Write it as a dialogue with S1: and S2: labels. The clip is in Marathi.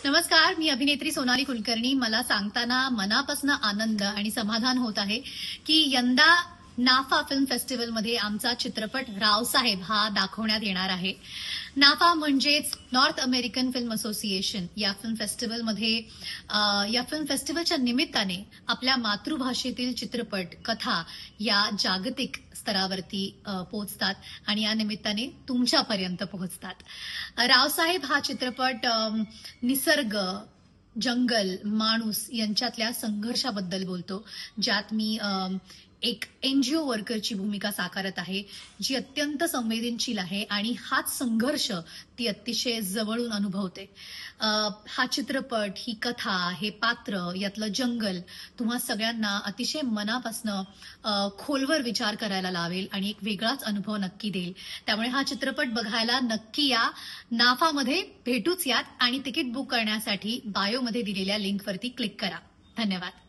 S1: नमस्कार, मी अभिनेत्री सोनाली कुलकर्णी. मला सांगताना मनापासून आनंद आणि समाधान होत आहे की यंदा नाफा फिल्म फेस्टिवलमध्ये आमचा चित्रपट रावसाहेब हा दाखवण्यात येणार आहे. नाफा म्हणजेच नॉर्थ अमेरिकन फिल्म असोसिएशन या फिल्म फेस्टिवलमध्ये या फिल्म फेस्टिवलच्या निमित्ताने आपल्या मातृभाषेतील चित्रपट कथा या जागतिक स्तरावरती पोहोचतात आणि या निमित्ताने तुमच्यापर्यंत पोहोचतात. रावसाहेब हा चित्रपट निसर्ग, जंगल, माणूस यांच्यातल्या संघर्षाबद्दल बोलतो, ज्यात मी एक एनजीओ वर्करची भूमिका साकारत आहे, जी अत्यंत संवेदनशील आहे आणि हाच संघर्ष ती अतिशय जवळून अनुभवते. हा चित्रपट, ही कथा, हे पात्र, यातलं जंगल तुम्हा सगळ्यांना अतिशय मनापासून खोलवर विचार करायला लावेल आणि एक वेगळाच अनुभव नक्की देईल. त्यामुळे हा चित्रपट बघायला नक्की या. नाफामध्ये भेटूच यात आणि तिकीट बुक करण्यासाठी बायोमध्ये दिलेल्या लिंकवरती क्लिक करा. धन्यवाद.